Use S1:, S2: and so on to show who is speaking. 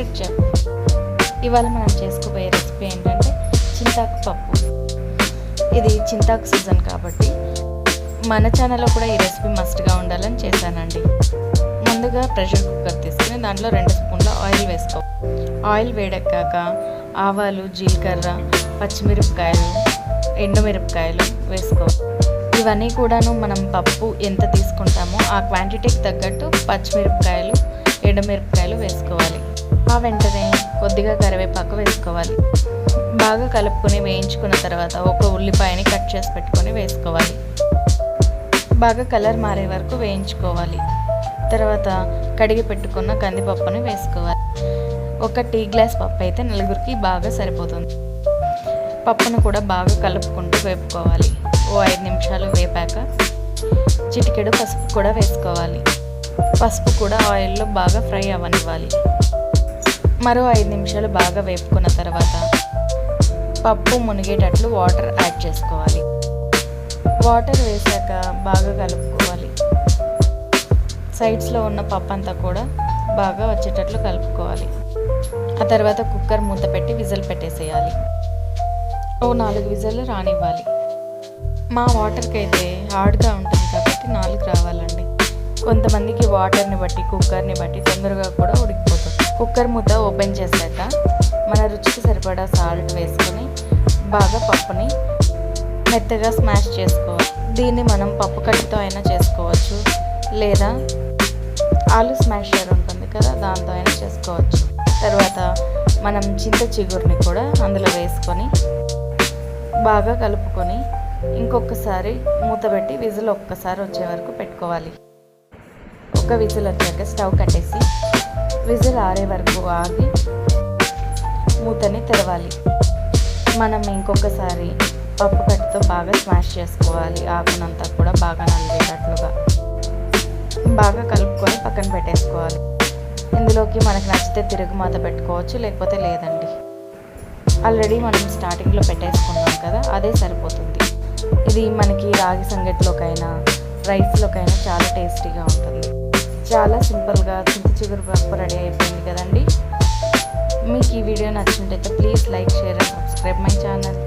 S1: Secret chef. ఇవాళ మనం చేసుకోబోయే రెసిపీ ఏంటంటే చింతాకు పప్పు. ఇది చింతాకు సీజన్ కాబట్టి మన ఛానల్లో కూడా ఈ రెసిపీ మస్ట్గా ఉండాలని చేశానండి. ముందుగా ప్రెషర్ కుక్కర్ తీసుకుని దాంట్లో 2 స్పూన్ల ఆయిల్ వేసుకో. ఆయిల్ వేడెక్కాక ఆవాలు, జీలకర్ర, పచ్చిమిరపకాయలు, ఎండుమిరపకాయలు వేసుకో. ఇవన్నీ కూడాను మనం పప్పు ఎంత తీసుకుంటామో ఆ క్వాంటిటీకి తగ్గట్టు పచ్చిమిరపకాయలు, ఎండుమిరపకాయలు వేసుకోవాలి. ఆ వెంటనే కొద్దిగా కరివేపాకు వేసుకోవాలి. బాగా కలుపుకొని వేయించుకున్న తర్వాత ఒక ఉల్లిపాయని కట్ చేసి పెట్టుకొని వేసుకోవాలి. బాగా కలర్ మారే వరకు వేయించుకోవాలి. తర్వాత కడిగి పెట్టుకున్న కందిపప్పుని వేసుకోవాలి. ఒక టీ గ్లాస్ పప్పు అయితే నలుగురికి బాగా సరిపోతుంది. పప్పును కూడా బాగా కలుపుకుంటూ వేపుకోవాలి. ఓ 5 నిమిషాలు వేపాక చిటికెడు పసుపు కూడా వేసుకోవాలి. పసుపు కూడా ఆయిల్లో బాగా ఫ్రై అవ్వనివ్వాలి. మరో 5 నిమిషాలు బాగా వేపుకున్న తర్వాత పప్పు మునిగేటట్లు వాటర్ యాడ్ చేసుకోవాలి. వాటర్ వేసాక బాగా కలుపుకోవాలి. సైడ్స్లో ఉన్న పప్పు అంతా కూడా బాగా వచ్చేటట్లు కలుపుకోవాలి. ఆ తర్వాత కుక్కర్ మూత పెట్టి విజిల్ పెట్టేసేయాలి. ఓ 4 విజిల్లు రానివ్వాలి. మా వాటర్కి అయితే హార్డ్గా ఉంటుంది కాబట్టి 4 రావాలండి. కొంతమందికి వాటర్ని బట్టి కుక్కర్ని బట్టి తొందరగా కూడా ఉడికిపోతుంది. కుక్కర్ మూత ఓపెన్ చేశాక మన రుచికి సరిపడా సాల్ట్ వేసుకొని బాగా పప్పుని మెత్తగా స్మాష్ చేసుకోవాలి. దీన్ని మనం పప్పు కట్టితో అయినా చేసుకోవచ్చు, లేదా ఆలు స్మాషర్ ఉంటుంది కదా దాంతో అయినా చేసుకోవచ్చు. తర్వాత మనం చింత చిగురుని కూడా అందులో వేసుకొని బాగా కలుపుకొని ఇంకొకసారి మూత పెట్టి విజిల్ ఒక్కసారి వచ్చే వరకు పెట్టుకోవాలి. ఒక విజిల్ వచ్చాక స్టవ్ కట్టేసి విజిల్ ఆరే వరకు ఆగి మూతని తెరవాలి. మనం ఇంకొకసారి పప్పు కట్టితో బాగా స్మాష్ చేసుకోవాలి. ఆకునంతా కూడా బాగా నలిగేటట్లుగా బాగా కలుపుకొని పక్కన పెట్టేసుకోవాలి. ఇందులోకి మనకు నచ్చితే తిరుగుమాత పెట్టుకోవచ్చు, లేకపోతే లేదండి. ఆల్రెడీ మనం స్టార్టింగ్లో పెట్టేసుకున్నాం కదా, అదే సరిపోతుంది. ఇది మనకి రాగి సంగటిలోకైనా రైస్లోకైనా చాలా టేస్టీగా ఉంటుంది. చాలా సింపుల్గా చింత చిగురు పప్పు రెడీ అయిపోయింది కదండి. మీకు ఈ వీడియో నచ్చినట్టయితే please like, share and subscribe my channel.